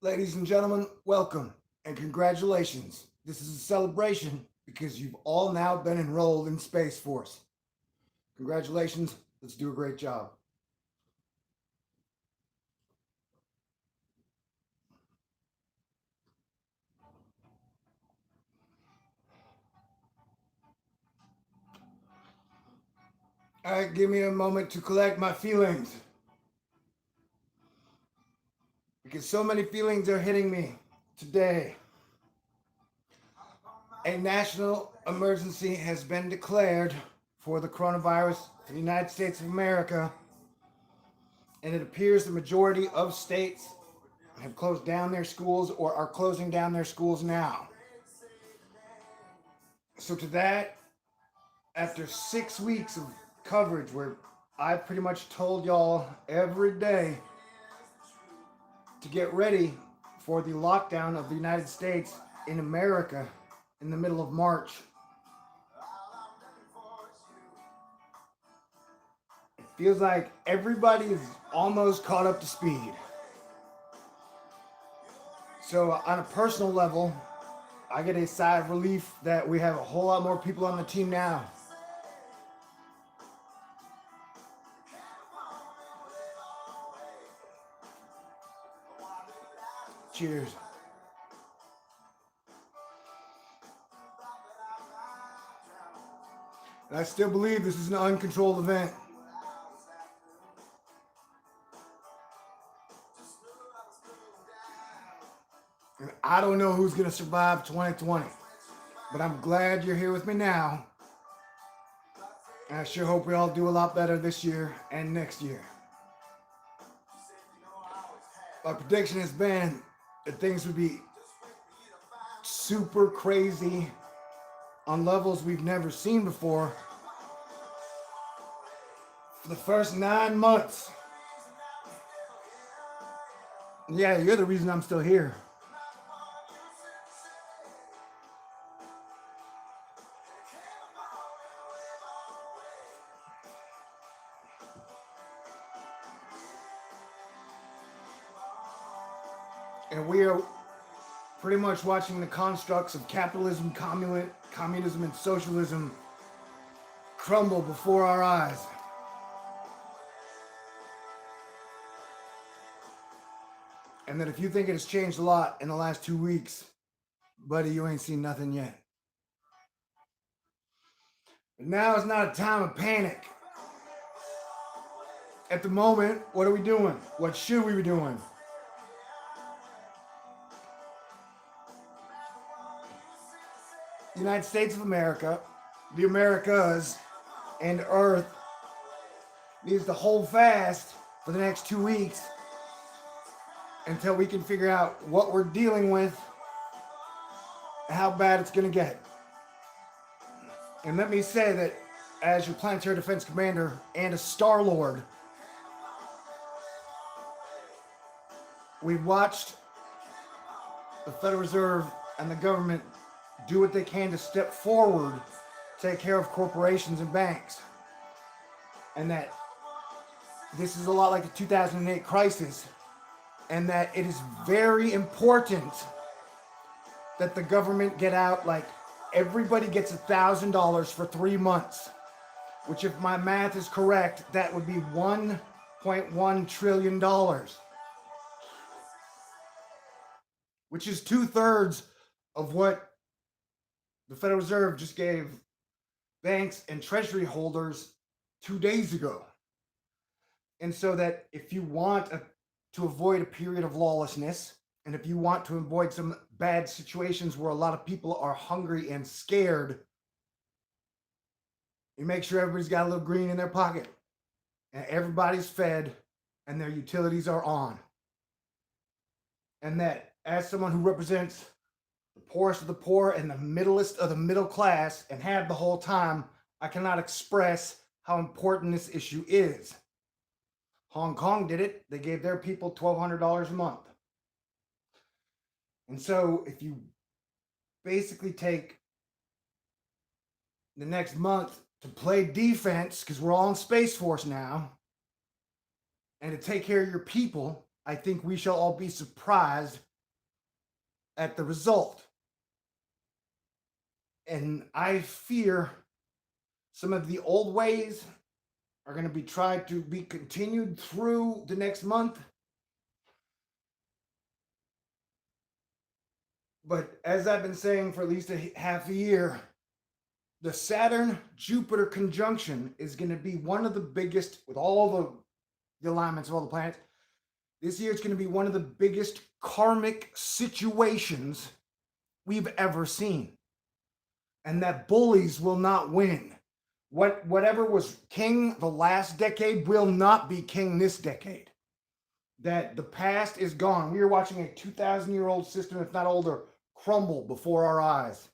Ladies and gentlemen, welcome and congratulations. This is a celebration because you've all now been enrolled in Space Force. Congratulations, let's do a great job. All right, give me a moment to collect my feelings because so many feelings are hitting me today. A national emergency has been declared for the coronavirus for the United States of America, and it appears the majority of states have closed down their schools or are closing down their schools now. So, to that, after 6 weeks of coverage where I pretty much told y'all every day to get ready for the lockdown of the United States in America in the middle of March, it feels like everybody is almost caught up to speed. So, on a personal level, I get a sigh of relief that we have a whole lot more people on the team now. Cheers. And I still believe this is an uncontrolled event. And I don't know who's going to survive 2020, but I'm glad you're here with me now. And I sure hope we all do a lot better this year and next year. My prediction has been that things would be super crazy on levels we've never seen before for the first 9 months. Yeah, you're the reason I'm still here. And we are pretty much watching the constructs of capitalism, communism, and socialism crumble before our eyes. And that if you think it has changed a lot in the last 2 weeks, buddy, you ain't seen nothing yet. But now is not a time of panic. At the moment, what are we doing? What should we be doing? The United States of America, the Americas, and Earth needs to hold fast for the next 2 weeks until we can figure out what we're dealing with and how bad it's going to get. And let me say that as your planetary defense commander and a Star Lord, we've watched the Federal Reserve and the government do what they can to step forward, take care of corporations and banks. And that this is a lot like the 2008 crisis, and that it is very important that the government get out, like everybody gets $1,000 for 3 months, which, if my math is correct, that would be $1.1 trillion, which is 2/3 of what the Federal Reserve just gave banks and treasury holders 2 days ago. And so that if you want to avoid a period of lawlessness, and if you want to avoid some bad situations where a lot of people are hungry and scared, you make sure everybody's got a little green in their pocket and everybody's fed and their utilities are on. And that, as someone who represents the poorest of the poor and the middlest of the middle class, and have the whole time, I cannot express how important this issue is. Hong Kong did it. They gave their people $1,200 a month. And so if you basically take the next month to play defense, because we're all in Space Force now, and to take care of your people, I think we shall all be surprised at the result. And I fear some of the old ways are going to be tried to be continued through the next month. But as I've been saying for at least a half a year, the Saturn Jupiter conjunction is going to be one of the biggest, with all the alignments of all the planets. This year it's going to be one of the biggest karmic situations we've ever seen. And that bullies will not win. Whatever was king the last decade will not be king this decade. That the past is gone. We are watching a 2,000-year-old system, if not older, crumble before our eyes.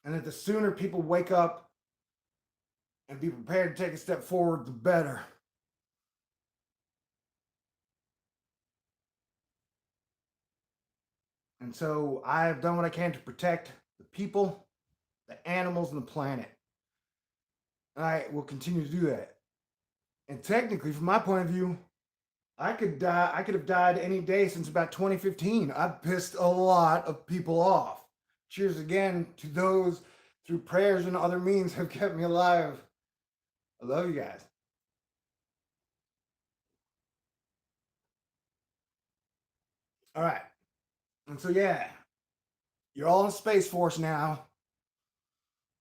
And that the sooner people wake up and be prepared to take a step forward, the better. And so I have done what I can to protect the people, the animals, and the planet. And I will continue to do that. And technically, from my point of view, I could have died any day since about 2015. I've pissed a lot of people off. Cheers again to those through prayers and other means have kept me alive. I love you guys. All right. And so, yeah, you're all in Space Force now.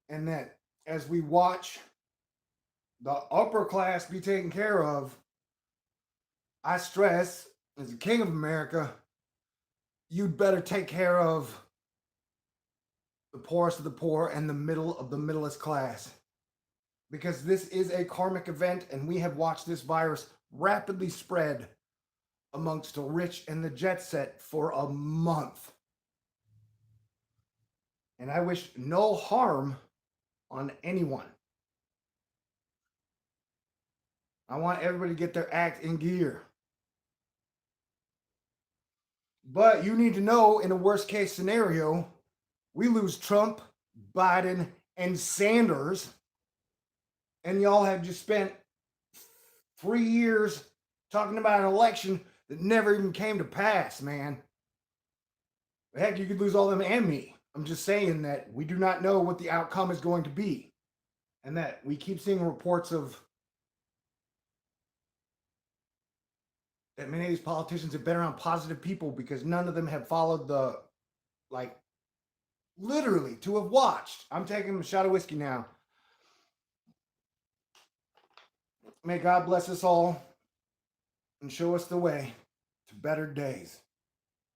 And that as we watch the upper class be taken care of, I stress, as the King of America, you'd better take care of the poorest of the poor and the middle of the middlest class. Because this is a karmic event, and we have watched this virus rapidly spread amongst the rich and the jet set for a month. And I wish no harm on anyone. I want everybody to get their act in gear. But you need to know, in a worst case scenario, we lose Trump, Biden, and Sanders, and y'all have just spent 3 years talking about an election that never even came to pass, man. Heck, you could lose all them and me. I'm just saying that we do not know what the outcome is going to be. And that we keep seeing reports of that many of these politicians have been around positive people because none of them have followed the, like, literally to have watched. I'm taking a shot of whiskey now. May God bless us all and show us the way to better days.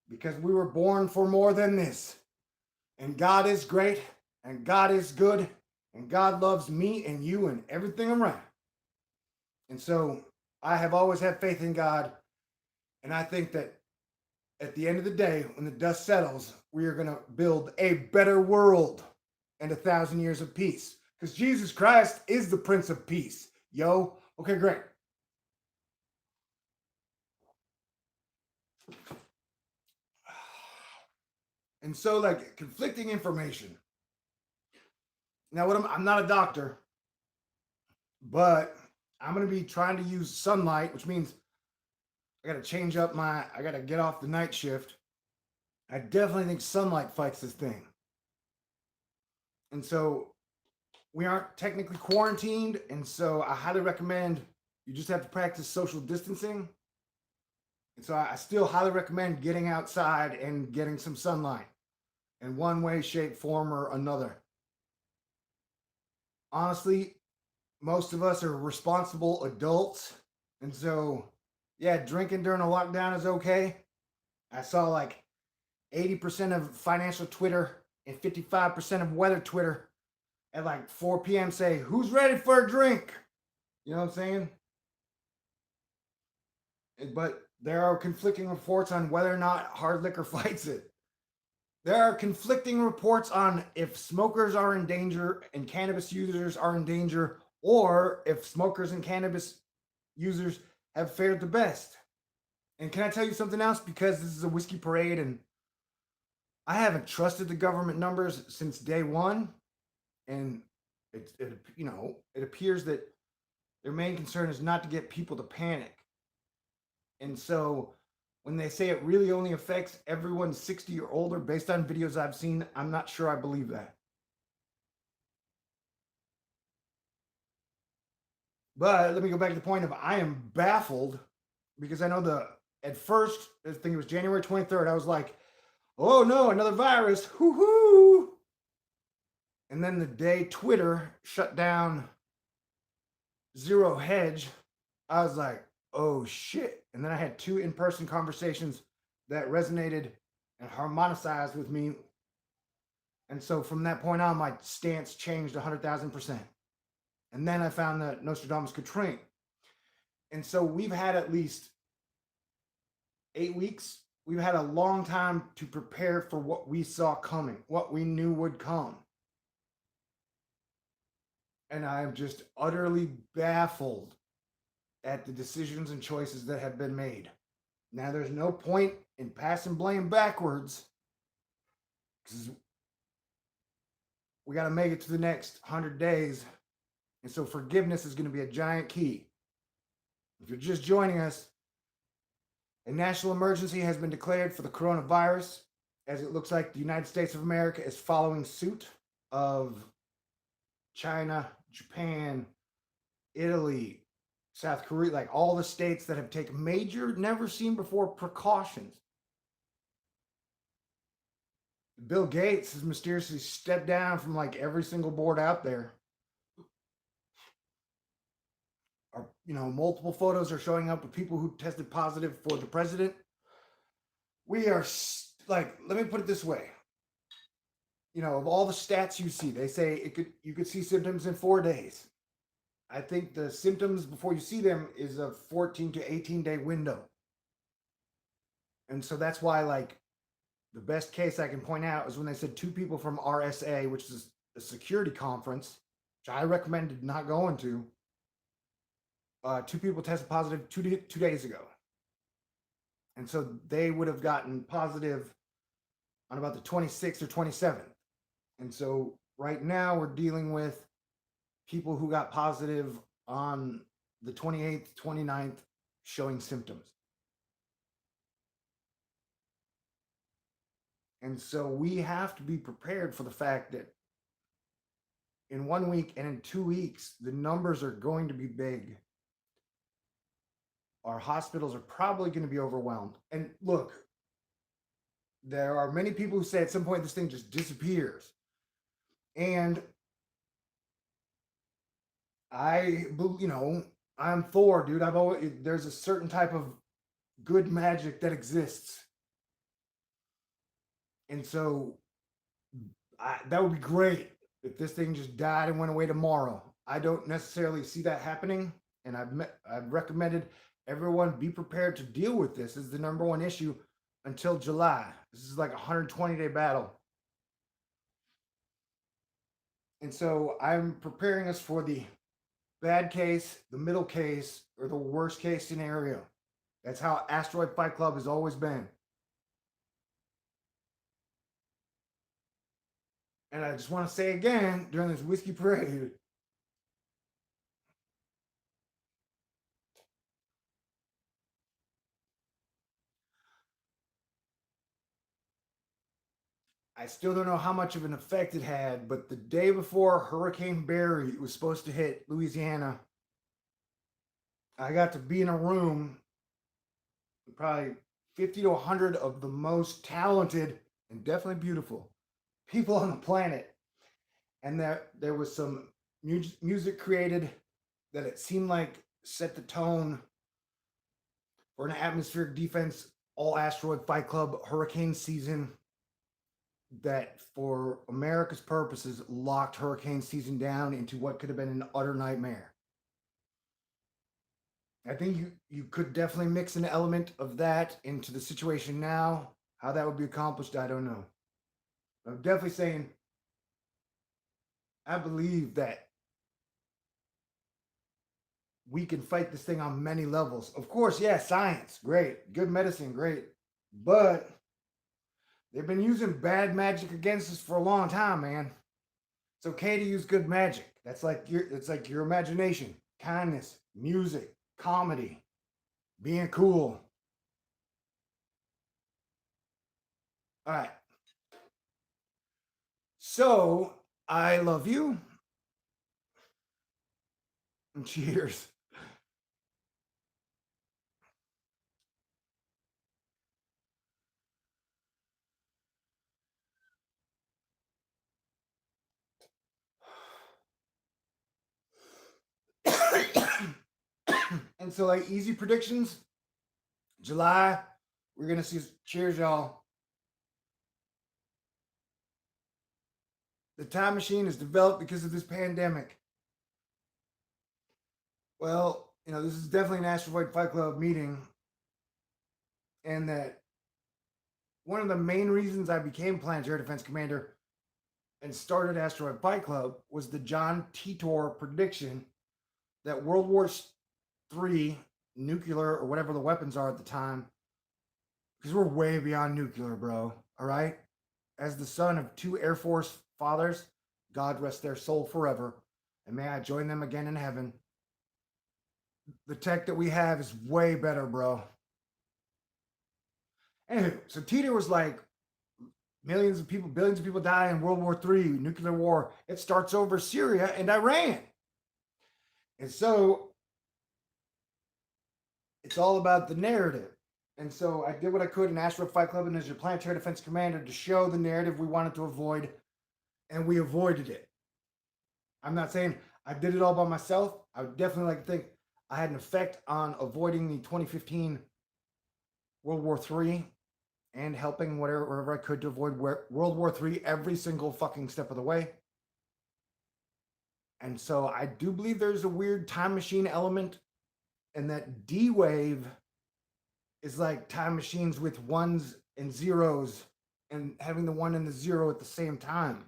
Because we were born for more than this. And God is great, and God is good, and God loves me and you and everything around. And so I have always had faith in God, and I think that at the end of the day, when the dust settles, we are going to build a better world and 1,000 years of peace. Because Jesus Christ is the Prince of Peace. Yo, okay, great. And so, like, conflicting information. Now, I'm not a doctor, but I'm going to be trying to use sunlight, which means I got to change up I got to get off the night shift. I definitely think sunlight fights this thing. And so we aren't technically quarantined. And so I highly recommend you just have to practice social distancing. And so I still highly recommend getting outside and getting some sunlight in one way, shape, form, or another. Honestly, most of us are responsible adults. And so, yeah, drinking during a lockdown is okay. I saw like 80% of financial Twitter and 55% of weather Twitter at like 4 p.m. say, who's ready for a drink? You know what I'm saying? But there are conflicting reports on whether or not hard liquor fights it. There are conflicting reports on if smokers are in danger and cannabis users are in danger, or if smokers and cannabis users have fared the best. And can I tell you something else? Because this is a whiskey parade and I haven't trusted the government numbers since day one. And it appears that their main concern is not to get people to panic. And so when they say it really only affects everyone 60 or older based on videos I've seen, I'm not sure I believe that. But let me go back to the point of I am baffled because I know at first, I think it was January 23rd, I was like, oh no, another virus. Hoo hoo. And then the day Twitter shut down Zero Hedge, I was like, oh shit. And then I had 2 in-person conversations that resonated and harmonized with me. And so from that point on, my stance changed 100,000%. And then I found that Nostradamus could train. And so we've had at least 8 weeks. We've had a long time to prepare for what we saw coming, what we knew would come. And I am just utterly baffled at the decisions and choices that have been made. Now, there's no point in passing blame backwards because we got to make it to the next 100 days. And so forgiveness is going to be a giant key. If you're just joining us, a national emergency has been declared for the coronavirus, as it looks like the United States of America is following suit of China, Japan, Italy, South Korea, like all the states that have taken major, never seen before precautions. Bill Gates has mysteriously stepped down from like every single board out there. Multiple photos are showing up of people who tested positive for the president. We are like, let me put it this way. Of all the stats you see, they say you could see symptoms in 4 days. I think the symptoms before you see them is a 14 to 18 day window. And so that's why, like, the best case I can point out is when they said 2 people from RSA, which is a security conference, which I recommended not going to. 2 people tested positive 2 days ago. And so they would have gotten positive on about the 26th or 27th. And so right now we're dealing with people who got positive on the 28th, 29th, showing symptoms. And so we have to be prepared for the fact that in 1 week and in 2 weeks, the numbers are going to be big. Our hospitals are probably going to be overwhelmed. And look, there are many people who say at some point this thing just disappears. And I'm Thor, dude. There's a certain type of good magic that exists. And so that would be great if this thing just died and went away tomorrow. I don't necessarily see that happening. And I've recommended everyone be prepared to deal with this as the number one issue until July. This is like a 120-day battle. And so I'm preparing us for the bad case, the middle case, or the worst case scenario. That's how Asteroid Fight Club has always been. And I just want to say again, during this whiskey parade, I still don't know how much of an effect it had, but the day before Hurricane Barry was supposed to hit Louisiana, I got to be in a room with probably 50 to 100 of the most talented and definitely beautiful people on the planet. And there was some music created that it seemed like set the tone for an atmospheric defense, all Asteroid Fight Club hurricane season, that for America's purposes locked hurricane season down into what could have been an utter nightmare. I think you could definitely mix an element of that into the situation now. How that would be accomplished, I don't know. I'm definitely saying I believe that we can fight this thing on many levels. Of course, yeah, science, great. Good medicine, great. But they've been using bad magic against us for a long time, man. It's okay to use good magic. It's like your imagination, kindness, music, comedy, being cool. All right. So I love you. And cheers. And so, like, easy predictions July, we're going to see, cheers, y'all. The time machine is developed because of this pandemic. Well, this is definitely an Asteroid Fight Club meeting. And that one of the main reasons I became Planetary Defense Commander and started Asteroid Fight Club was the John Titor prediction that World War III, nuclear or whatever the weapons are at the time, because we're way beyond nuclear, bro. All right? As the son of 2 Air Force fathers, God rest their soul forever, and may I join them again in heaven. The tech that we have is way better, bro. Anyway, so Titor was like, billions of people die in World War III, nuclear war. It starts over Syria and Iran. And so it's all about the narrative. And so I did what I could in Asteroid Fight Club and as your Planetary Defense Commander to show the narrative we wanted to avoid, and we avoided it. I'm not saying I did it all by myself. I would definitely like to think I had an effect on avoiding the 2015 World War III and helping wherever I could to avoid World War III every single fucking step of the way. And so I do believe there's a weird time machine element, and that D-Wave is like time machines with ones and zeros and having the 1 and the 0 at the same time.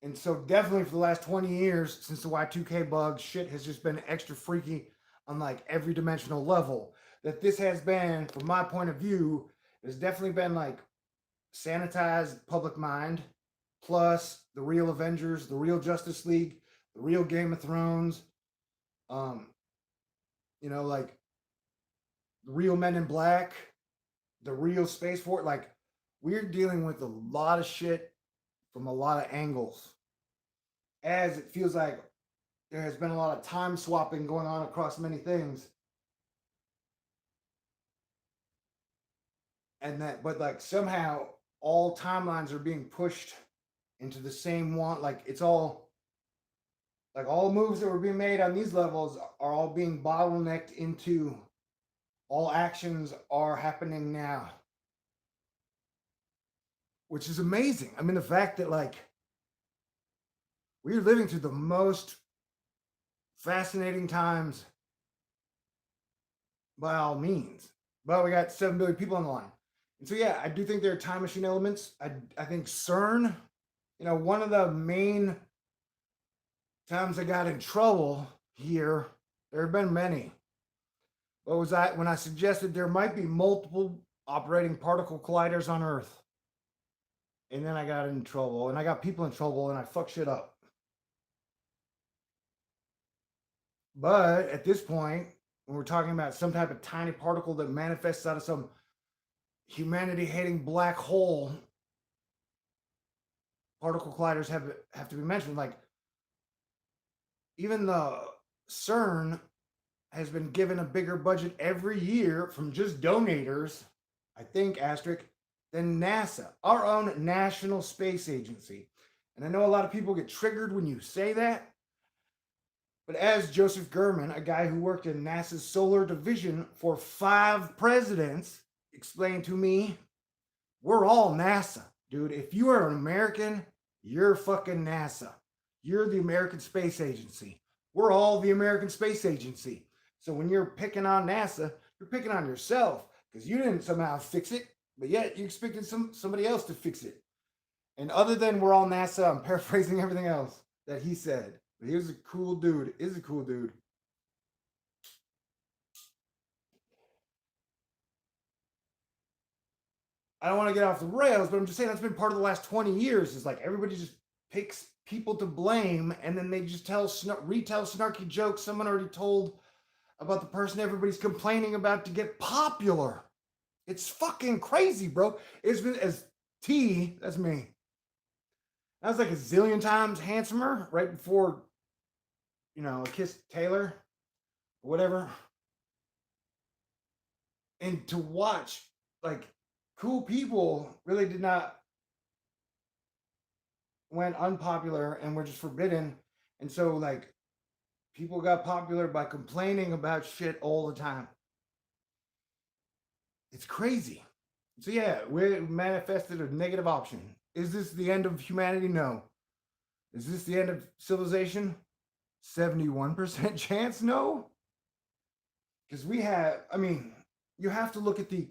And so definitely for the last 20 years, since the Y2K bug, shit has just been extra freaky on like every dimensional level. That this has been, from my point of view, has definitely been like sanitized public mind, plus the real Avengers, the real Justice League, the real Game of Thrones, like the real Men in Black, the real Space Force. Like, we're dealing with a lot of shit from a lot of angles, as it feels like there has been a lot of time swapping going on across many things. And that, but like somehow all timelines are being pushed into the same one. Like, it's all like all moves that were being made on these levels are all being bottlenecked into all actions are happening now, which is amazing. I mean, the fact that like we're living through the most fascinating times by all means. But we got 7 billion people on the line. And so, yeah, I do think there are time machine elements. I think CERN, one of the main times I got in trouble here, there have been many. What was when I suggested there might be multiple operating particle colliders on Earth. And then I got in trouble, and I got people in trouble, and I fucked shit up. But at this point, when we're talking about some type of tiny particle that manifests out of some humanity-hating black hole, particle colliders have to be mentioned. Like, even the CERN has been given a bigger budget every year from just donators, I think, asterisk, than NASA, our own National Space Agency. And I know a lot of people get triggered when you say that, but as Joseph Gurman, a guy who worked in NASA's solar division for 5 presidents, explained to me, we're all NASA, dude. If you are an American, you're fucking NASA. You're the American Space Agency. We're all the American Space Agency. So when you're picking on NASA, you're picking on yourself because you didn't somehow fix it, but yet you expected somebody else to fix it. And other than we're all NASA, I'm paraphrasing everything else that he said. But he was a cool dude. Is a cool dude. I don't want to get off the rails, but I'm just saying that's been part of the last 20 years. Is like everybody just picks people to blame, and then they just retell snarky jokes someone already told about the person everybody's complaining about to get popular. It's fucking crazy, bro. It's been as T, that's me. I was like a zillion times handsomer right before, I kissed Taylor or whatever. And to watch like cool people really did not went unpopular and were just forbidden. And so like people got popular by complaining about shit all the time. It's crazy. So yeah, we manifested a negative option. Is this the end of humanity? No. Is this the end of civilization? 71% chance no. Because you have to look at the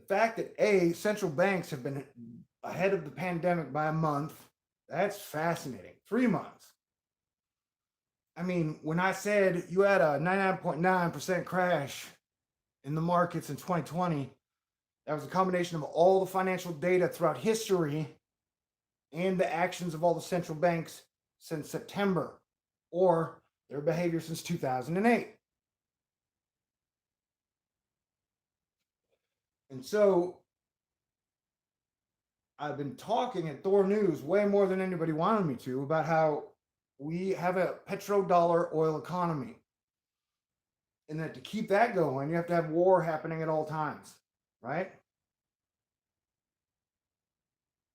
fact that central banks have been ahead of the pandemic by a month. That's fascinating. 3 months. When I said you had a 99.9% crash in the markets in 2020, that was a combination of all the financial data throughout history and the actions of all the central banks since September, or their behavior since 2008. And so I've been talking at Thor News way more than anybody wanted me to about how we have a petrodollar oil economy. And that to keep that going, you have to have war happening at all times, right?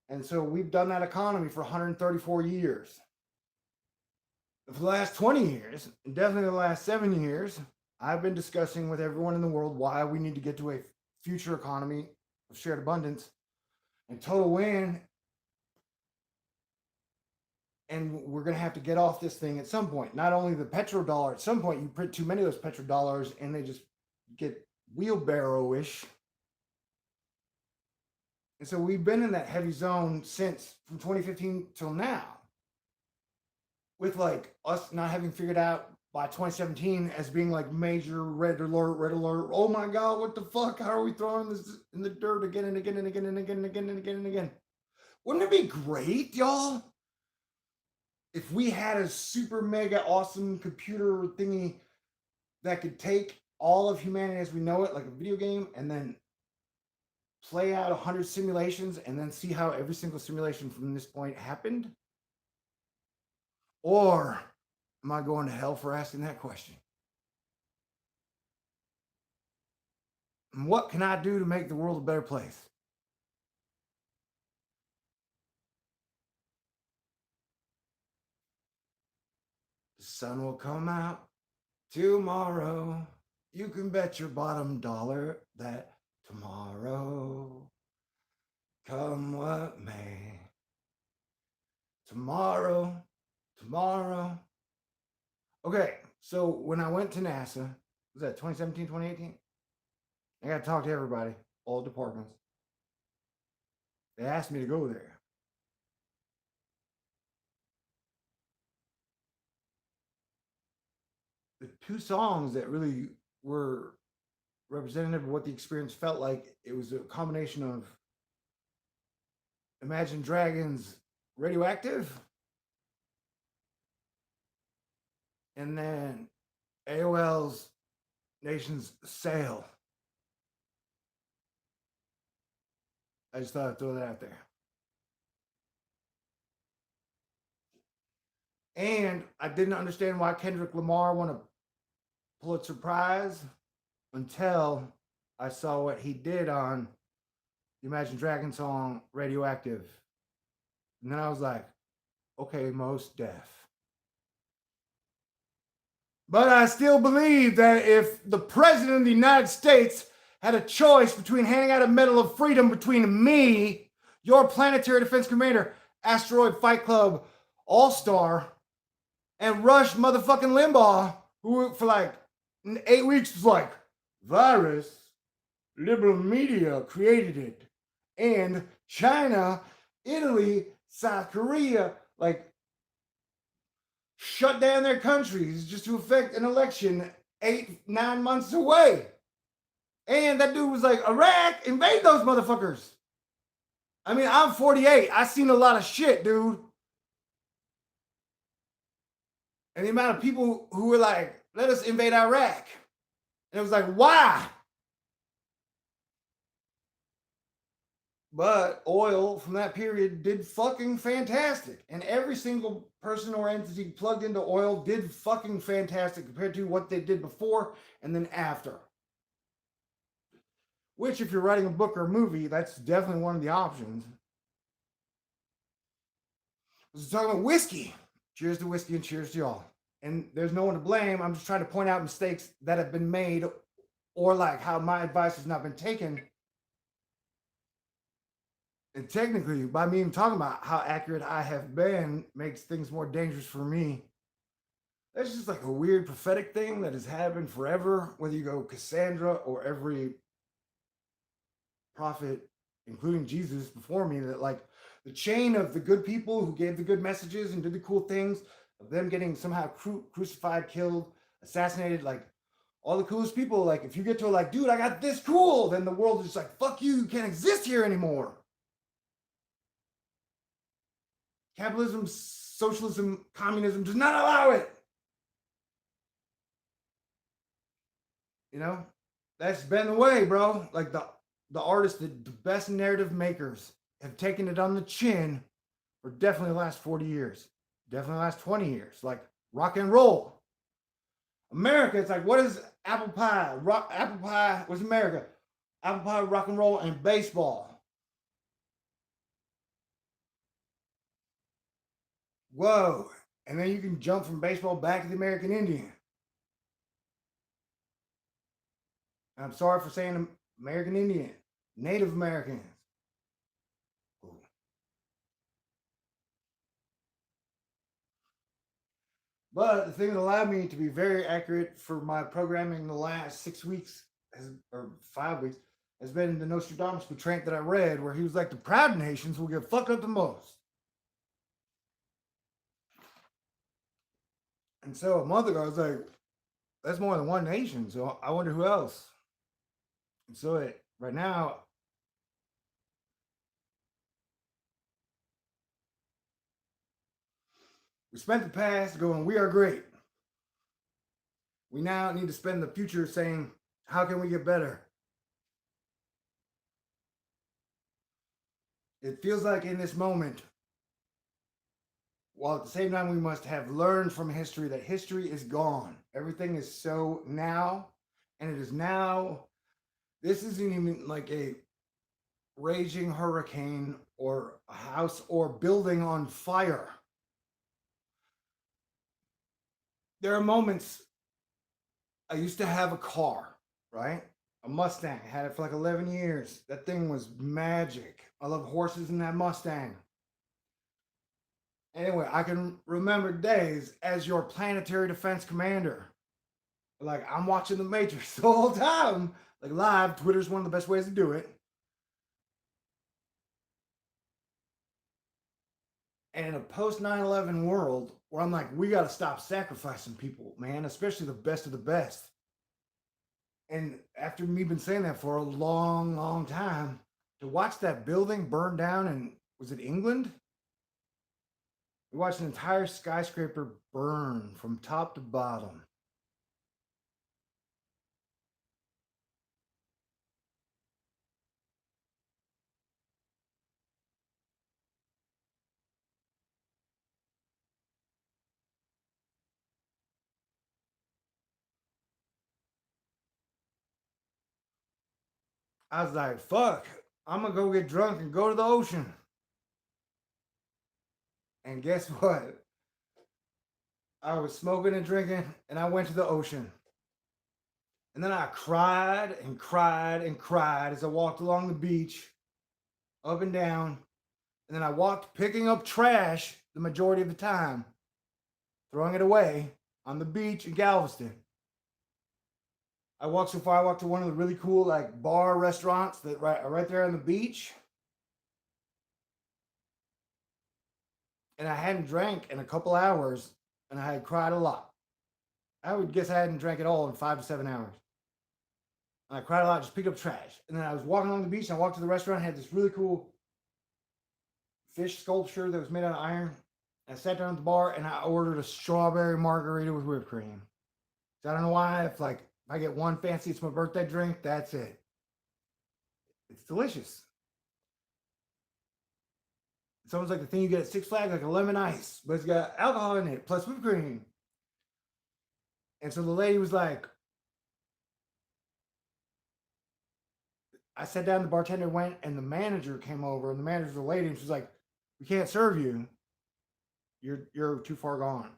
And so we've done that economy for 134 years. For the last 20 years, and definitely the last 7 years, I've been discussing with everyone in the world why we need to get to a future economy of shared abundance and total win. And we're going to have to get off this thing at some point. Not only the petrodollar, at some point you print too many of those petrodollars and they just get wheelbarrow-ish. And so we've been in that heavy zone since from 2015 till now, with like us not having figured out by 2017 as being like major red alert. Oh my God, what the fuck? How are we throwing this in the dirt again and again and again and again and again and again and again? Wouldn't it be great, y'all, if we had a super mega awesome computer thingy that could take all of humanity as we know it, like a video game, and then play out 100 simulations and then see how every single simulation from this point happened? Or am I going to hell for asking that question? And what can I do to make the world a better place? The sun will come out tomorrow. You can bet your bottom dollar that tomorrow, come what may. Tomorrow. Okay, so when I went to NASA, was that 2017, 2018? I got to talk to everybody, all departments. They asked me to go there. The two songs that really were representative of what the experience felt like, it was a combination of Imagine Dragons' Radioactive and then AOL's Nation's Sail. I just thought I'd throw that out there. And I didn't understand why Kendrick Lamar won a Pulitzer Prize until I saw what he did on the Imagine Dragons song Radioactive. And then I was like, okay, Mos Def. But I still believe that if the President of the United States had a choice between handing out a Medal of Freedom between me, your Planetary Defense Commander, Asteroid Fight Club All-Star, and Rush motherfucking Limbaugh, who for like 8 weeks was like, virus, liberal media created it, and China, Italy, South Korea, like, shut down their countries just to affect an election 8-9 months away. And that dude was like, Iraq, invade those motherfuckers. I'm 48. I seen a lot of shit, dude. And the amount of people who were like, let us invade Iraq. And it was like, why? But oil from that period did fucking fantastic. And every single person or entity plugged into oil did fucking fantastic compared to what they did before and then after. Which, if you're writing a book or a movie, that's definitely one of the options. I was talking about whiskey. Cheers to whiskey and cheers to y'all. And there's no one to blame. I'm just trying to point out mistakes that have been made or like how my advice has not been taken. And technically, by me even talking about how accurate I have been makes things more dangerous for me. That's just like a weird prophetic thing that has happened forever, whether you go Cassandra or every prophet, including Jesus before me, that like the chain of the good people who gave the good messages and did the cool things, of them getting somehow crucified, killed, assassinated, like all the coolest people, like if you get to like, dude, I got this cool, then the world is just like, fuck you, you can't exist here anymore. Capitalism, socialism, communism does not allow it. You know, that's been the way, bro. Like the artists, the best narrative makers have taken it on the chin for definitely the last 40 years, definitely the last 20 years. Like rock and roll. America, it's like, what is apple pie? Apple pie was America. Apple pie, rock and roll, and baseball. Whoa. And then you can jump from baseball back to the American Indian. I'm sorry for saying American Indian, Native Americans. Ooh. But the thing that allowed me to be very accurate for my programming the last 6 weeks or 5 weeks has been the Nostradamus portrayal that I read, where he was like, the proud nations will get fucked up the most. And so a month ago, I was like, that's more than one nation. So I wonder who else. And so right now, we spent the past going, we are great. We now need to spend the future saying, how can we get better? It feels like in this moment, while at the same time we must have learned from history that history is gone. Everything is so now, and it is now. This isn't even like a raging hurricane or a house or building on fire. There are moments. I used to have a car, right? A Mustang. I had it for like 11 years. That thing was magic. I love horses in that Mustang. Anyway, I can remember days as your planetary defense commander. Like, I'm watching The Matrix the whole time. Like, live. Twitter's one of the best ways to do it. And in a post 9/11 world where I'm like, we got to stop sacrificing people, man, especially the best of the best. And after me been saying that for a long, long time, to watch that building burn down in, was it England? We watched an entire skyscraper burn from top to bottom. I was like, fuck, I'm gonna go get drunk and go to the ocean. And guess what? I was smoking and drinking, and I went to the ocean. And then I cried and cried and cried as I walked along the beach, up and down. And then I walked picking up trash the majority of the time, throwing it away on the beach in Galveston. I walked so far, I walked to one of the really cool like bar restaurants that are right there on the beach. And I hadn't drank in a couple hours, and I had cried a lot. I would guess I hadn't drank at all in 5 to 7 hours. And I cried a lot, just picked up trash. And then I was walking along the beach, and I walked to the restaurant, had this really cool fish sculpture that was made out of iron. I sat down at the bar, and I ordered a strawberry margarita with whipped cream. So I don't know why, if I get one fancy, it's my birthday drink, that's it. It's delicious. It's almost like the thing you get at Six Flags, like a lemon ice, but it's got alcohol in it plus whipped cream. And so the lady was like, I sat down, the bartender went, and the manager came over, and the manager's a lady, and she's like, we can't serve you. You're too far gone.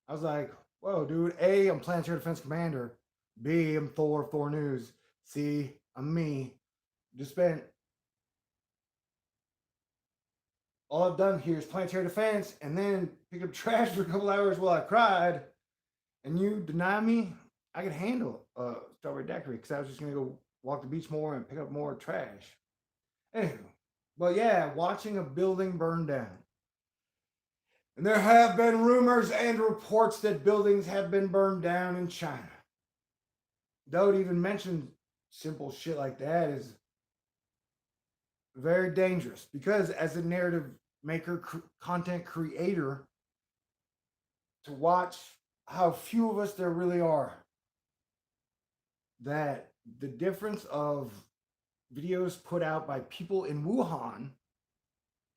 I was like, whoa, dude. A, I'm Planetary Defense Commander. B, I'm Thor News. C, I'm me. Just spent all I've done here is Planetary Defense and then pick up trash for a couple hours while I cried. And you deny me, I could handle Strawberry Daiquiri because I was just going to go walk the beach more and pick up more trash. Anywho, but yeah, watching a building burn down. And there have been rumors and reports that buildings have been burned down in China. Don't even mention simple shit like that is very dangerous because as a narrative maker, content creator, to watch how few of us there really are, that the difference of videos put out by people in Wuhan,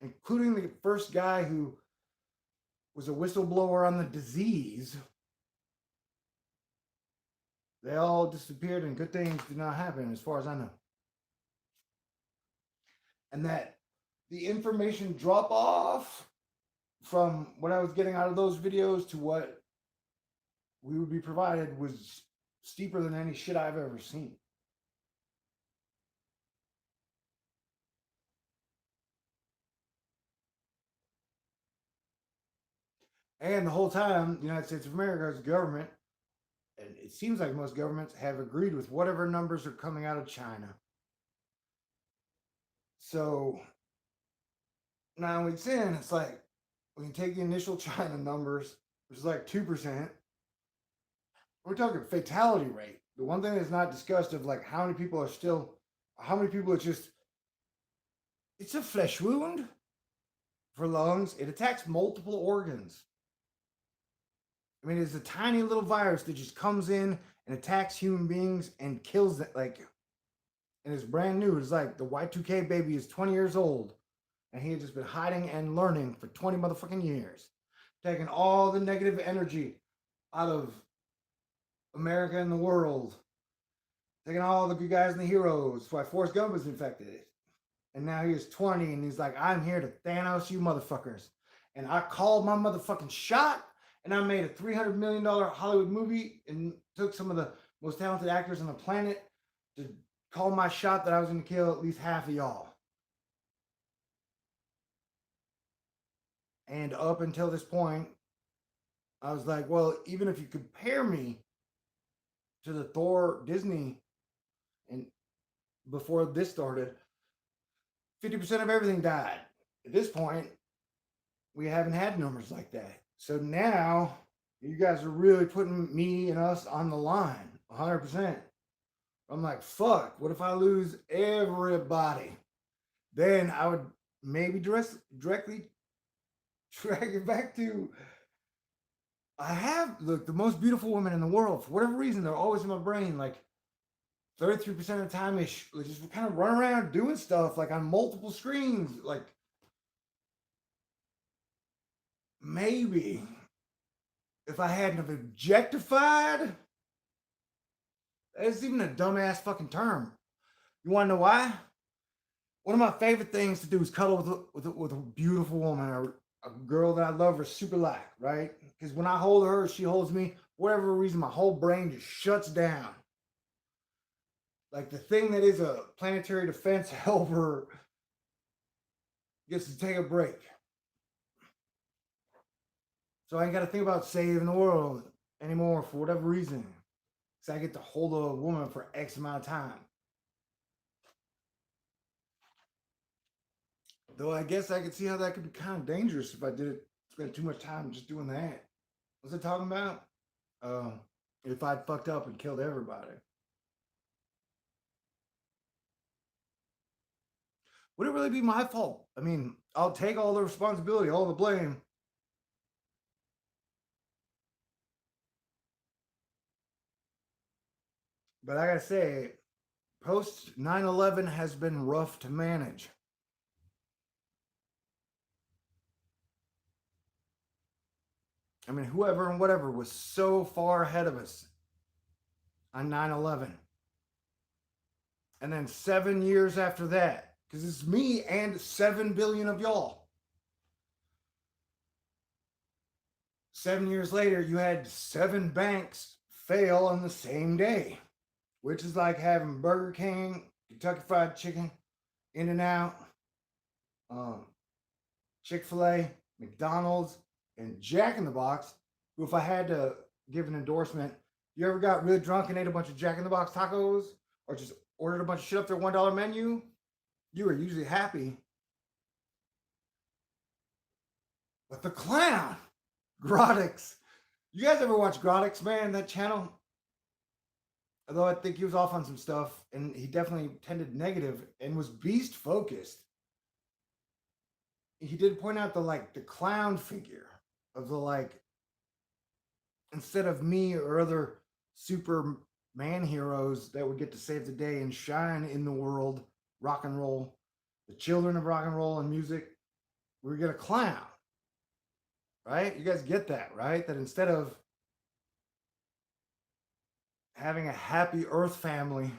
including the first guy who was a whistleblower on the disease, they all disappeared and good things did not happen as far as I know. And that the information drop off from what I was getting out of those videos to what we would be provided was steeper than any shit I've ever seen. And the whole time, the United States of America's government, and it seems like most governments, have agreed with whatever numbers are coming out of China. So 9 weeks in, it's like we can take the initial China numbers, which is like 2%. We're talking fatality rate. The one thing that's not discussed of like how many people are just, it's a flesh wound for lungs. It attacks multiple organs. I mean, it's a tiny little virus that just comes in and attacks human beings and kills it. Like, and it's brand new. It's like the Y2K baby is 20 years old, and he had just been hiding and learning for 20 motherfucking years, taking all the negative energy out of America and the world, taking all the good guys and the heroes. That's why Forrest Gump was infected. And now he is 20, and he's like, I'm here to Thanos you motherfuckers. And I called my motherfucking shot, and I made a $300 million Hollywood movie and took some of the most talented actors on the planet to call my shot that I was going to kill at least half of y'all. And up until this point, I was like, well, even if you compare me to the Thor Disney, and before this started, 50% of everything died. At this point, we haven't had numbers like that. So now you guys are really putting me and us on the line 100%. I'm like, fuck, what if I lose everybody? Then I would maybe directly track it back to, look, the most beautiful women in the world. For whatever reason, they're always in my brain. Like 33% of the time, they just kind of run around doing stuff like on multiple screens. Like, maybe if I hadn't have objectified, that's even a dumbass fucking term. You want to know why? One of my favorite things to do is cuddle with a beautiful woman or a girl that I love or super like, right? Because when I hold her, she holds me. For whatever reason, my whole brain just shuts down. Like the thing that is a planetary defense helper gets to take a break. So I ain't got to think about saving the world anymore for whatever reason. Because I get to hold a woman for X amount of time. Though I guess I could see how that could be kind of dangerous if I spend too much time just doing that. What's it talking about? If I'd fucked up and killed everybody. Would it really be my fault? I mean, I'll take all the responsibility, all the blame. But I gotta say, post 9/11 has been rough to manage. I mean, whoever and whatever was so far ahead of us on 9/11. And then 7 years after that, because it's me and 7 billion of y'all. 7 years later, you had 7 banks fail on the same day, which is like having Burger King, Kentucky Fried Chicken, In-N-Out, um, Chick-fil-A, McDonald's, and Jack in the Box. Who, if I had to give an endorsement, you ever got really drunk and ate a bunch of Jack in the Box tacos, or just ordered a bunch of shit off their $1 menu? You were usually happy. But the clown, Grodix. You guys ever watch Grodix, man? That channel? Although I think he was off on some stuff, and he definitely tended negative and was beast focused. He did point out the clown figure of the instead of me or other Superman heroes that would get to save the day and shine in the world, rock and roll, the children of rock and roll and music, we get a clown. Right? You guys get that, right? That instead of having a happy Earth family,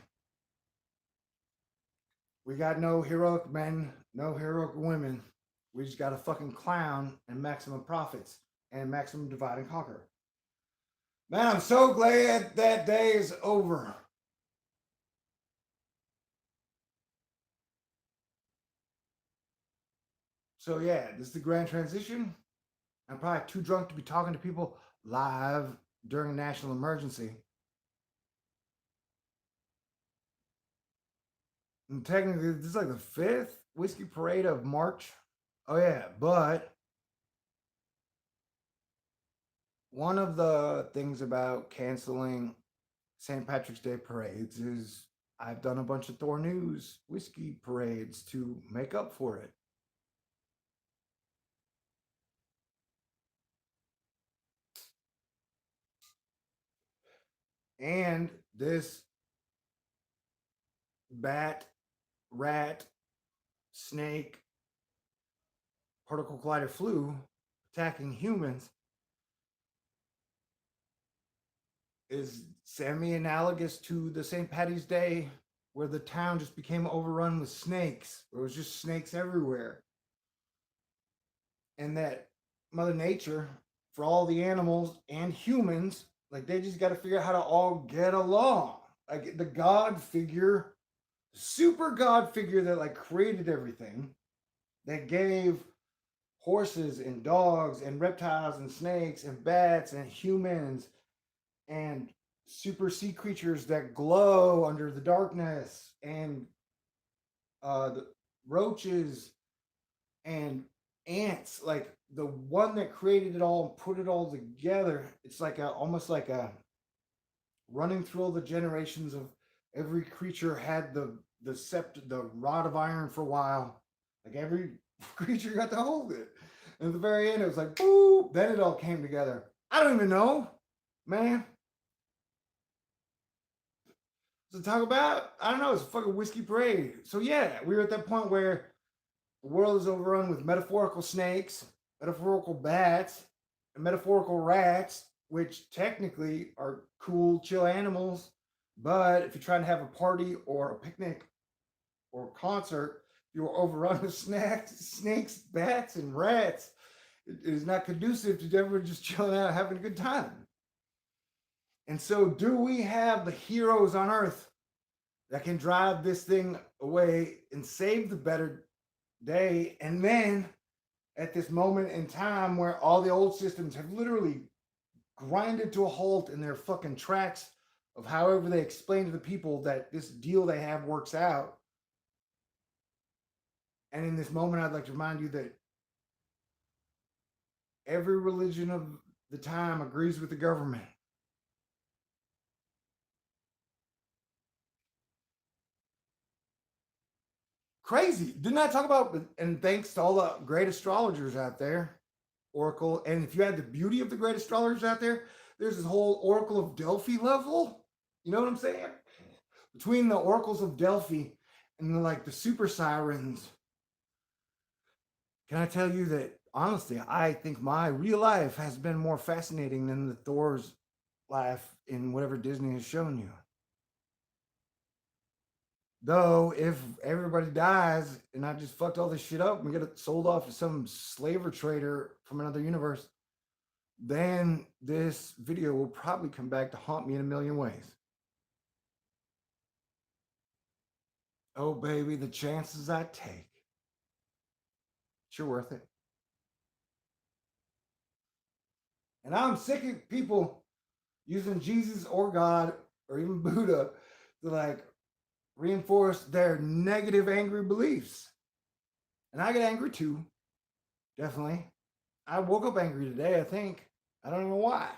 we got no heroic men, no heroic women. We just got a fucking clown and maximum profits and maximum divide and conquer. Man, I'm so glad that day is over. So yeah, this is the grand transition. I'm probably too drunk to be talking to people live during a national emergency. And technically, this is like the 5th whiskey parade of March. Oh yeah, but one of the things about canceling St. Patrick's Day parades is I've done a bunch of Thor News whiskey parades to make up for it. And this bat, rat, snake, particle collider flu attacking humans is semi-analogous to the St. Patty's Day where the town just became overrun with snakes. There was just snakes everywhere. And that Mother Nature, for all the animals and humans, they just got to figure out how to all get along. Like the God figure, super God figure that created everything, that gave horses and dogs and reptiles and snakes and bats and humans and super sea creatures that glow under the darkness and the roaches and ants, the one that created it all and put it all together. It's almost like a running through all the generations of every creature had the rod of iron for a while. Like every creature got to hold it. And at the very end, it was like, boop, then it all came together. I don't even know, man. So talk about, I don't know, it's a fucking whiskey parade. So yeah, we were at that point where the world is overrun with metaphorical snakes, metaphorical bats, and metaphorical rats, which technically are cool, chill animals. But if you're trying to have a party or a picnic or a concert, you're overrun with snakes, bats, and rats. It is not conducive to everyone just chilling out, having a good time. And so, do we have the heroes on Earth that can drive this thing away and save the better day? And then, at this moment in time where all the old systems have literally grinded to a halt in their fucking tracks of however they explain to the people that this deal they have works out. And in this moment, I'd like to remind you that every religion of the time agrees with the government. Crazy. Didn't I talk about, and thanks to all the great astrologers out there, Oracle, and if you had the beauty of the great astrologers out there, there's this whole Oracle of Delphi level. You know what I'm saying? Between the oracles of Delphi and the super sirens, can I tell you that honestly, I think my real life has been more fascinating than the Thor's life in whatever Disney has shown you. Though, if everybody dies and I just fucked all this shit up and get it sold off to some slaver trader from another universe, then this video will probably come back to haunt me in a million ways. Oh, baby, the chances I take. Sure worth it. And I'm sick of people using Jesus or God or even Buddha to like reinforce their negative, angry beliefs. And I get angry too, definitely. I woke up angry today, I think. I don't know why.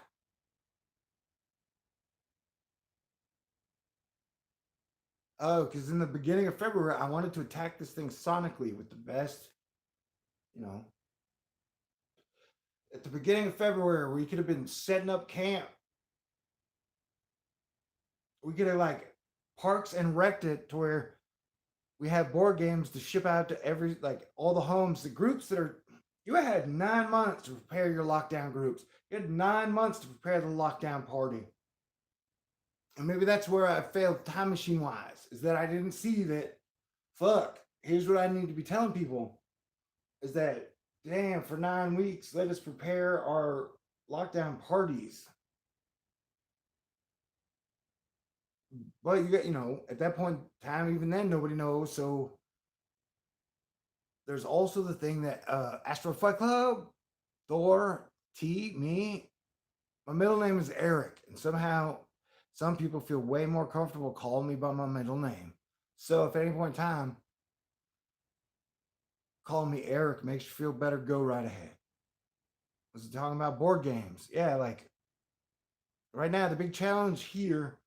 Oh, because in the beginning of February, I wanted to attack this thing sonically with the best, you know. At the beginning of February, we could have been setting up camp. We could have like parks and wrecked it to where we have board games to ship out to every like all the homes, the groups that are. You had 9 months to prepare your lockdown groups. You had 9 months to prepare the lockdown party. And maybe that's where I failed time machine wise, is that I didn't see that. Fuck. Here's what I need to be telling people: is that damn, for 9 weeks, let us prepare our lockdown parties. But you got, at that point in time, even then, nobody knows. So there's also the thing that Astro Fight Club, Thor, T, me, my middle name is Eric. And somehow some people feel way more comfortable calling me by my middle name. So if at any point in time, calling me Eric makes you feel better, go right ahead. Was talking about board games. Yeah, like right now, the big challenge here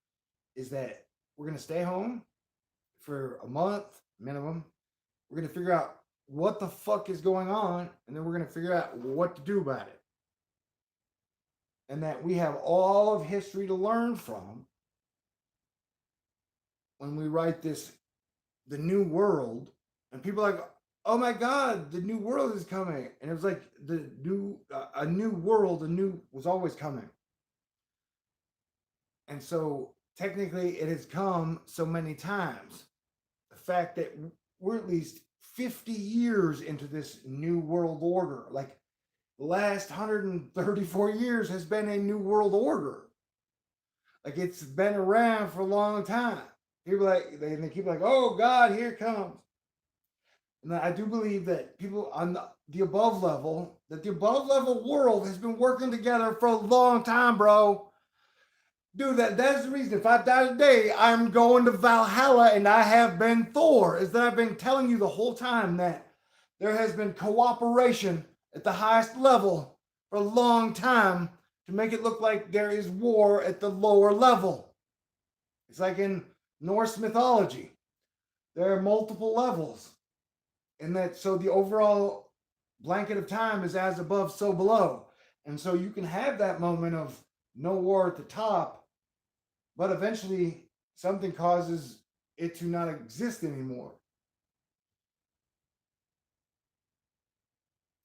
is that we're going to stay home for a month minimum. We're going to figure out what the fuck is going on, and then we're going to figure out what to do about it. And that we have all of history to learn from when we write this, the new world, and people are like, oh my God, the new world is coming. And it was like a new world, was always coming. And so technically it has come so many times. The fact that we're at least 50 years into this new world order, like the last 134 years has been a new world order. Like it's been around for a long time. People like they keep like, oh God, here it comes. And I do believe that people on the above level, that the above level world has been working together for a long time, bro. Dude, that's the reason. If I die today, I'm going to Valhalla, and I have been Thor. Is that I've been telling you the whole time that there has been cooperation at the highest level for a long time to make it look like there is war at the lower level. It's like in Norse mythology. There are multiple levels. And that so the overall blanket of time is as above, so below. And so you can have that moment of no war at the top, but eventually something causes it to not exist anymore.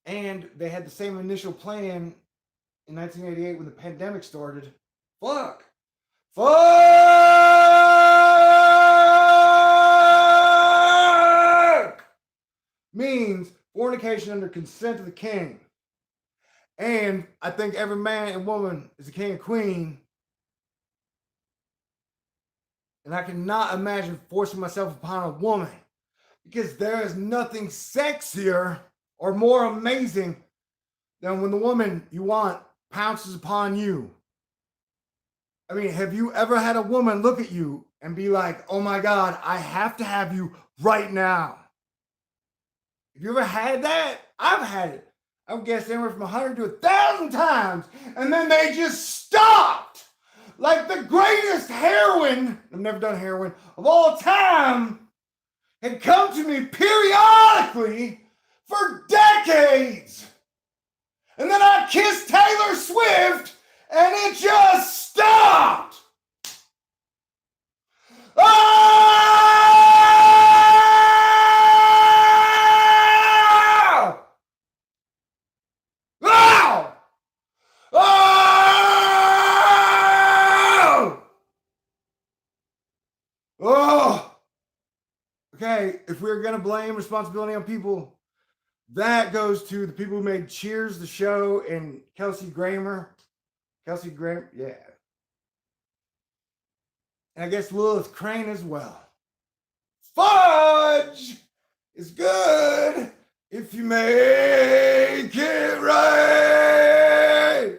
And they had the same initial plan in 1988 when the pandemic started. Fuck. Fuck means fornication under consent of the king. And I think every man and woman is a king and queen. And I cannot imagine forcing myself upon a woman, because there is nothing sexier or more amazing than when the woman you want pounces upon you. I mean, have you ever had a woman look at you and be like, oh my God, I have to have you right now? Have you ever had that? I've had it. I've guessed anywhere from 100 to 1,000 times, and then they just stopped. Like the greatest heroine, I've never done heroin, of all time, had come to me periodically for decades. And then I kissed Taylor Swift, and it just stopped. Ah! Okay, if we're gonna blame responsibility on people, that goes to the people who made Cheers the show and Kelsey Grammer. Kelsey Grammer, yeah. And I guess Lilith Crane as well. Fudge is good if you make it right.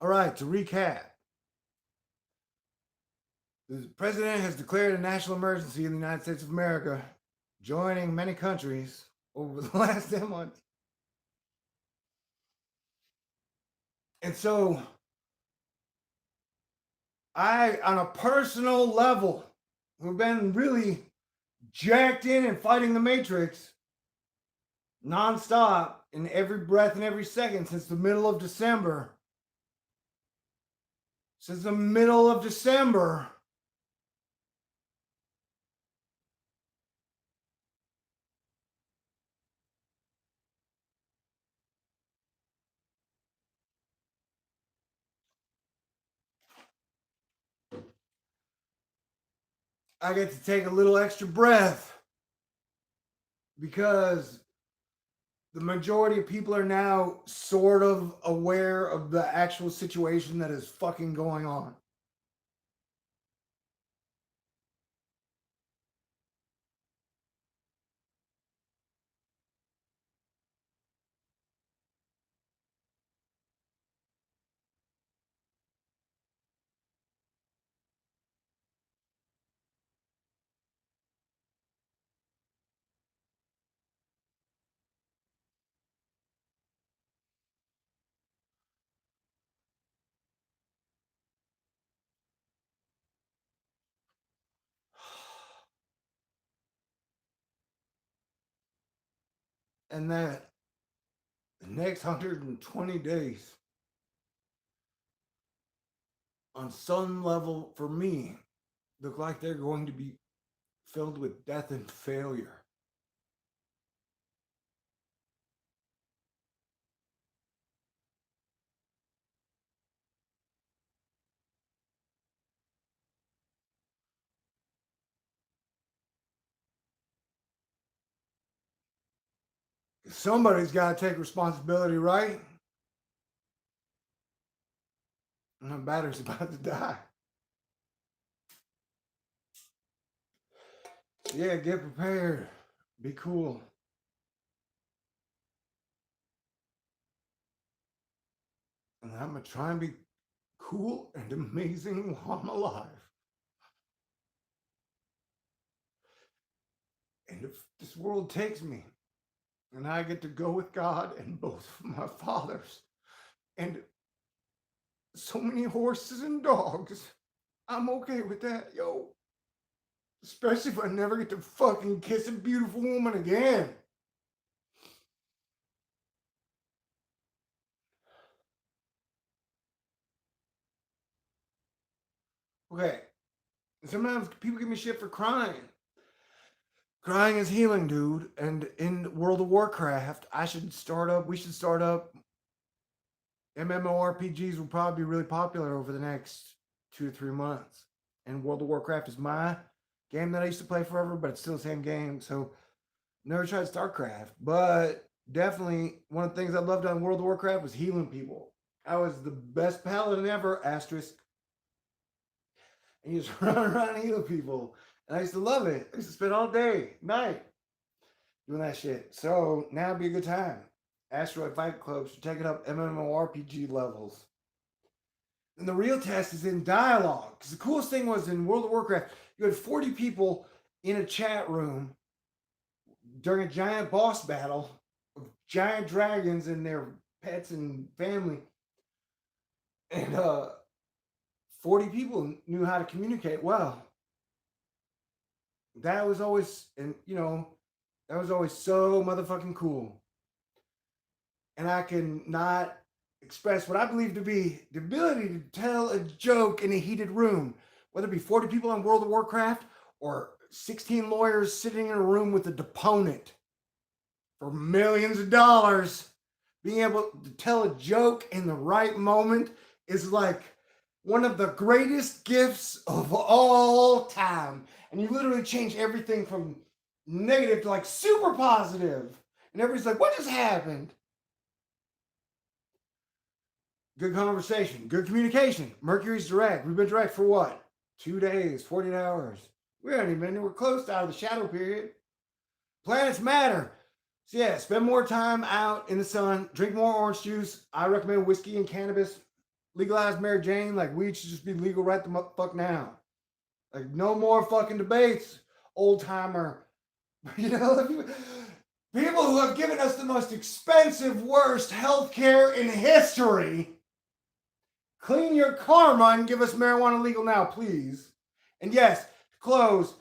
All right, to recap, the president has declared a national emergency in the United States of America, joining many countries over the last 10 months. And so, I, on a personal level, who've been really jacked in and fighting the Matrix nonstop in every breath and every second since the middle of December. Since the middle of December. I get to take a little extra breath because the majority of people are now sort of aware of the actual situation that is fucking going on. And that the next 120 days, on some level, for me, look like they're going to be filled with death and failure. Somebody's got to take responsibility, right? My battery's about to die. Yeah, get prepared. Be cool. And I'm going to try and be cool and amazing while I'm alive. And if this world takes me and I get to go with God and both of my fathers and so many horses and dogs, I'm okay with that, yo. Especially if I never get to fucking kiss a beautiful woman again. Okay. Sometimes people give me shit for crying. Crying is healing, dude. And in World of Warcraft, we should start up. MMORPGs will probably be really popular over the next 2 to 3 months. And World of Warcraft is my game that I used to play forever, but it's still the same game. So never tried StarCraft. But definitely one of the things I loved on World of Warcraft was healing people. I was the best paladin ever, asterisk. And you just run around and heal people. And I used to love it. I used to spend all day, night, doing that shit. So now would be a good time. Asteroid Fight Club should take it up MMORPG levels. And the real test is in dialogue. Because the coolest thing was in World of Warcraft, you had 40 people in a chat room during a giant boss battle of giant dragons and their pets and family. And 40 people knew how to communicate well. That was always, and that was always so motherfucking cool. And I can not express what I believe to be the ability to tell a joke in a heated room, whether it be 40 people on World of Warcraft or 16 lawyers sitting in a room with a deponent for millions of dollars. Being able to tell a joke in the right moment is like one of the greatest gifts of all time. And you literally change everything from negative to like super positive. And everybody's like, what just happened? Good conversation, good communication. Mercury's direct. We've been direct for what? 2 days, 48 hours. We haven't even, we're close to out of the shadow period. Planets matter. So yeah, spend more time out in the sun, drink more orange juice. I recommend whiskey and cannabis. Legalize Mary Jane. Like, weed should just be legal right the fuck now. Like, no more fucking debates, old timer. You know, people who have given us the most expensive, worst healthcare in history. Clean your karma and give us marijuana legal now, please. And yes, close.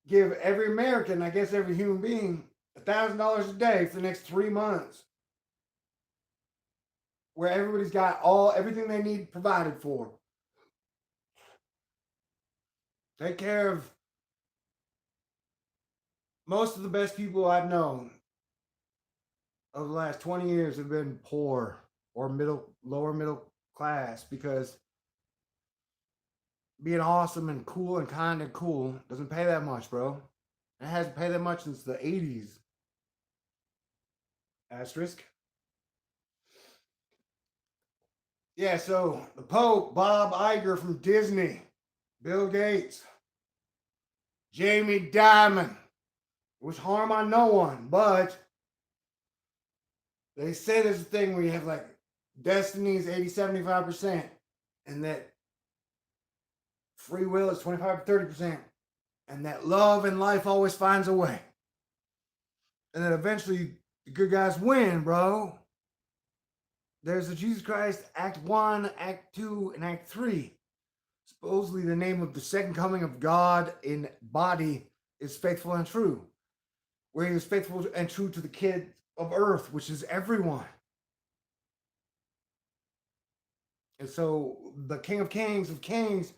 Give every American, I guess every human being, $1,000 a day for the next 3 months, where everybody's got everything they need provided for. Take care of most of the best people I've known over the last 20 years have been poor or lower middle class, because being awesome and cool and kind and cool doesn't pay that much, bro. It hasn't paid that much since the 80s. Asterisk. Yeah, so the Pope, Bob Iger from Disney, Bill Gates, Jamie Dimon, wish harm on no one, but they say there's a thing where you have like destiny's 80-75%, and that free will is 25-30%, and that love and life always finds a way. And then eventually the good guys win, bro. There's the Jesus Christ Act 1, Act 2, and Act 3. Supposedly the name of the second coming of God in body is faithful and true, where he is faithful and true to the kid of earth, which is everyone. And so the King of Kings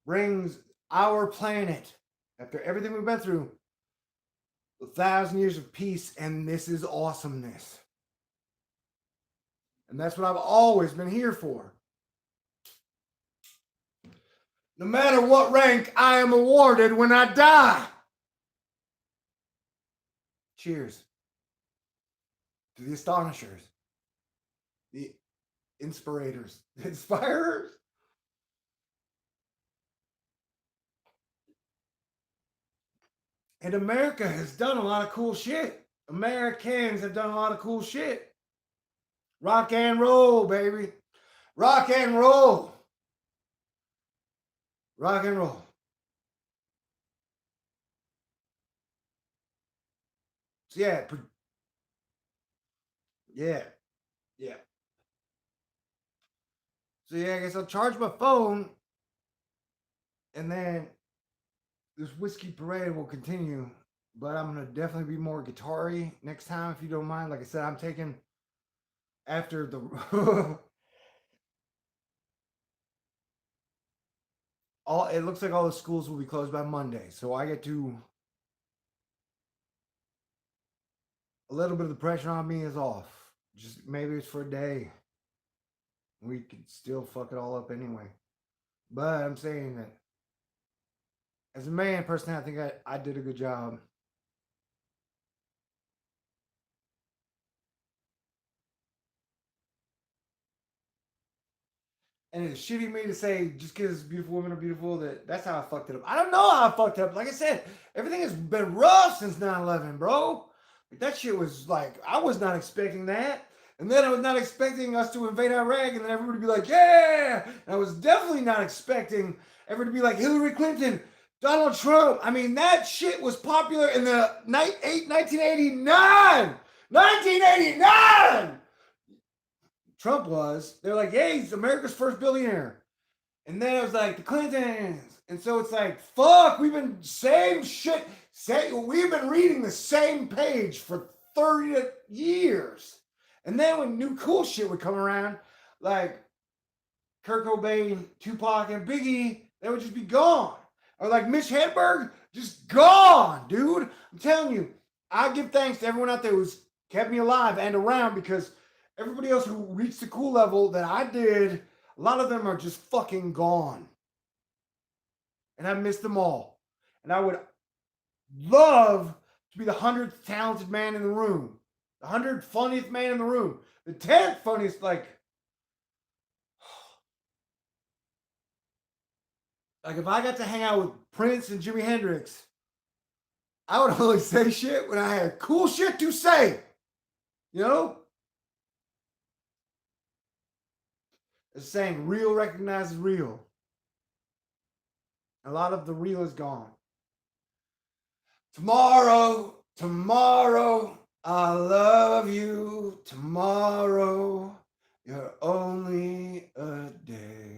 brings our planet, after everything we've been through, 1,000 years of peace, and this is awesomeness. And that's what I've always been here for. No matter what rank I am awarded when I die. Cheers to the astonishers, the inspirators, the inspirers. And America has done a lot of cool shit. Americans have done a lot of cool shit. Rock and roll, baby. Rock and roll. Rock and roll. So yeah. So yeah, I guess I'll charge my phone, and then this whiskey parade will continue. But I'm gonna definitely be more guitar-y next time, if you don't mind. Like I said, I'm taking after the it looks like all the schools will be closed by Monday, so I get to, a little bit of the pressure on me is off. Just maybe it's for a day. We could still fuck it all up anyway. But I'm saying that as a man, personally, I think I did a good job. And it's shitty me to say just because beautiful women are beautiful that's how I fucked it up. I don't know how I fucked it up. Like I said, everything has been rough since 9/11, bro. Like, that shit was like, I was not expecting that. And then I was not expecting us to invade Iraq and then everybody would be like, yeah. And I was definitely not expecting everybody to be like Hillary Clinton, Donald Trump. I mean, that shit was popular in the 1989. 1989! Trump was. They're like, yeah, he's America's first billionaire. And then it was like the Clintons. And so it's like, fuck, we've been same shit. We've been reading the same page for 30 years. And then when new cool shit would come around, like Kurt Cobain, Tupac, and Biggie, they would just be gone. Or like Mitch Hedberg, just gone, dude. I'm telling you, I give thanks to everyone out there who's kept me alive and around, because everybody else who reached the cool level that I did, A lot of them are just fucking gone. And I miss them all. And I would love to be the 100th talented man in the room, the 100th funniest man in the room, the 10th funniest, like if I got to hang out with Prince and Jimi Hendrix, I would only say shit when I had cool shit to say. You know? It's saying real recognizes real. A lot of the real is gone. Tomorrow, I love you. Tomorrow, you're only a day